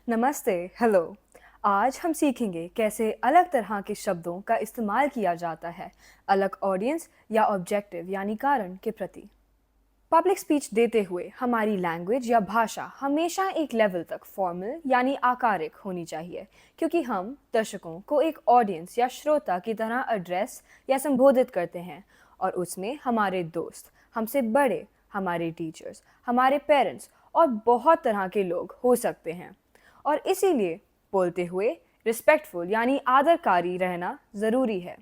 नमस्ते, हेलो। आज हम सीखेंगे कैसे अलग तरह के शब्दों का इस्तेमाल किया जाता है अलग ऑडियंस या ऑब्जेक्टिव यानी कारण के प्रति। पब्लिक स्पीच देते हुए हमारी लैंग्वेज या भाषा हमेशा एक लेवल तक फॉर्मल यानी आकारिक होनी चाहिए, क्योंकि हम दर्शकों को एक ऑडियंस या श्रोता की तरह एड्रेस या संबोधित करते हैं और उसमें हमारे दोस्त, हमसे बड़े, हमारे टीचर्स, हमारे पेरेंट्स और बहुत तरह के लोग हो सकते हैं। और इसीलिए बोलते हुए रिस्पेक्टफुल यानी आदरकारी रहना ज़रूरी है।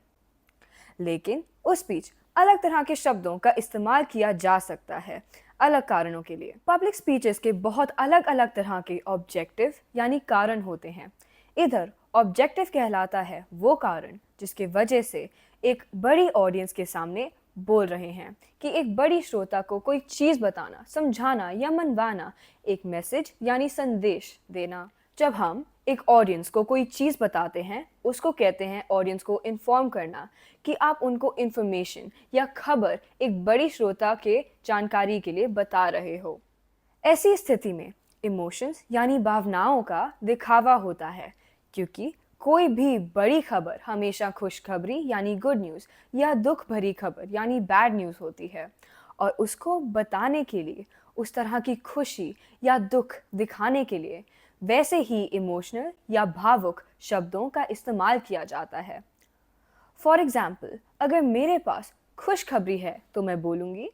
लेकिन उस बीच अलग तरह के शब्दों का इस्तेमाल किया जा सकता है अलग कारणों के लिए। पब्लिक स्पीचेस के बहुत अलग अलग तरह के ऑब्जेक्टिव यानी कारण होते हैं। इधर ऑब्जेक्टिव कहलाता है वो कारण जिसके वजह से एक बड़ी ऑडियंस के सामने बोल रहे हैं कि एक बड़ी श्रोता को कोई चीज़ बताना, समझाना या मनवाना, एक मैसेज यानी संदेश देना। जब हम एक ऑडियंस को कोई चीज़ बताते हैं, उसको कहते हैं ऑडियंस को इन्फॉर्म करना, कि आप उनको इन्फॉर्मेशन या खबर एक बड़ी श्रोता के जानकारी के लिए बता रहे हो। ऐसी स्थिति में इमोशंस यानी भावनाओं का दिखावा होता है, क्योंकि कोई भी बड़ी खबर हमेशा खुशखबरी यानी गुड न्यूज़ या दुख भरी खबर यानी बैड न्यूज़ होती है, और उसको बताने के लिए, उस तरह की खुशी या दुख दिखाने के लिए वैसे ही इमोशनल या भावुक शब्दों का इस्तेमाल किया जाता है। फॉर एग्जाम्पल, अगर मेरे पास खुशखबरी है तो मैं बोलूँगी,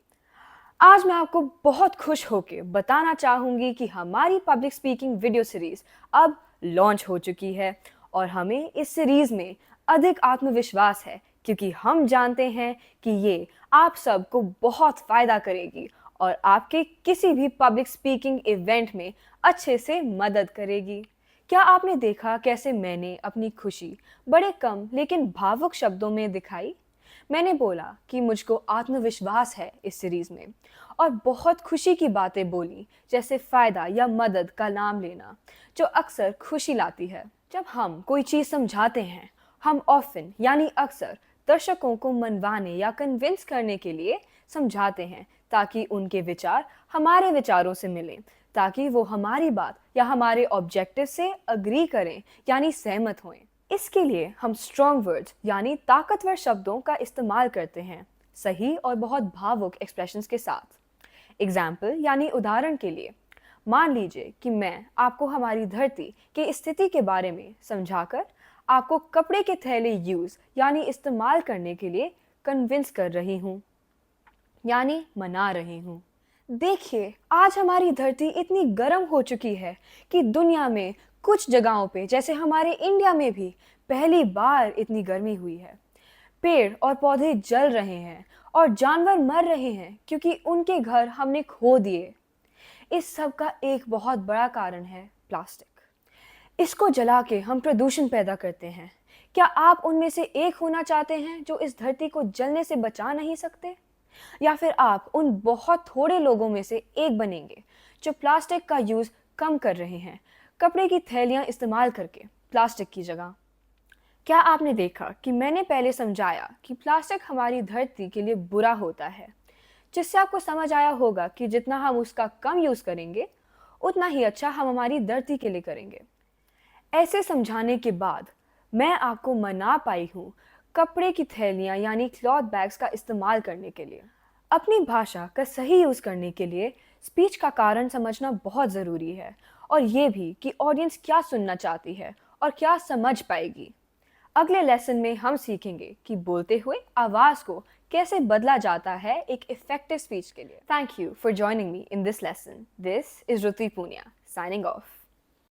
आज मैं आपको बहुत खुश होकर बताना चाहूँगी कि हमारी पब्लिक स्पीकिंग वीडियो सीरीज़ अब लॉन्च हो चुकी है और हमें इस सीरीज़ में अधिक आत्मविश्वास है, क्योंकि हम जानते हैं कि ये आप सबको बहुत फ़ायदा करेगी और आपके किसी भी पब्लिक स्पीकिंग इवेंट में अच्छे से मदद करेगी। क्या आपने देखा कैसे मैंने अपनी खुशी बड़े कम लेकिन भावुक शब्दों में दिखाई? मैंने बोला कि मुझको आत्मविश्वास है इस सीरीज़ में, और बहुत खुशी की बातें बोली, जैसे फ़ायदा या मदद का नाम लेना, जो अक्सर खुशी लाती है। जब हम कोई चीज़ समझाते हैं, हम ऑफन यानी अक्सर दर्शकों को मनवाने या कन्विंस करने के लिए समझाते हैं, ताकि उनके विचार हमारे विचारों से मिलें, ताकि वो हमारी बात या हमारे ऑब्जेक्टिव से अग्री करें यानी सहमत हों। इसके लिए हम स्ट्रॉन्ग वर्ड्स यानी ताकतवर शब्दों का इस्तेमाल करते हैं, सही और बहुत भावुक एक्सप्रेशंस के साथ। एग्जाम्पल यानी उदाहरण के लिए, मान लीजिए कि मैं आपको हमारी धरती की स्थिति के बारे में समझाकर आपको कपड़े के थैले यूज़ यानी इस्तेमाल करने के लिए कन्विंस कर रही हूँ यानी मना रही हूँ। देखिए, आज हमारी धरती इतनी गर्म हो चुकी है कि दुनिया में कुछ जगहों पे, जैसे हमारे इंडिया में भी पहली बार इतनी गर्मी हुई है। पेड़ और पौधे जल रहे हैं और जानवर मर रहे हैं क्योंकि उनके घर हमने खो दिए। इस सब का एक बहुत बड़ा कारण है प्लास्टिक। इसको जला के हम प्रदूषण पैदा करते हैं। क्या आप उनमें से एक होना चाहते हैं जो इस धरती को जलने से बचा नहीं सकते? या फिर आप उन बहुत थोड़े लोगों में से एक बनेंगे जो प्लास्टिक का यूज़ कम कर रहे हैं, कपड़े की थैलियाँ इस्तेमाल करके प्लास्टिक की जगह? क्या आपने देखा कि मैंने पहले समझाया कि प्लास्टिक हमारी धरती के लिए बुरा होता है, जिससे आपको समझ आया होगा कि जितना हम उसका कम यूज़ करेंगे, उतना ही अच्छा हम हमारी धरती के लिए करेंगे। ऐसे समझाने के बाद मैं आपको मना पाई हूँ कपड़े की थैलियाँ यानी क्लॉथ बैग्स का इस्तेमाल करने के लिए। अपनी भाषा का सही यूज़ करने के लिए स्पीच का कारण समझना बहुत ज़रूरी है, और ये भी कि ऑडियंस क्या सुनना चाहती है और क्या समझ पाएगी। अगले लेसन में हम सीखेंगे कि बोलते हुए आवाज़ को कैसे बदला जाता है एक इफेक्टिव स्पीच के लिए। Thank you for joining me in this lesson. This is Ruti Poonia signing of.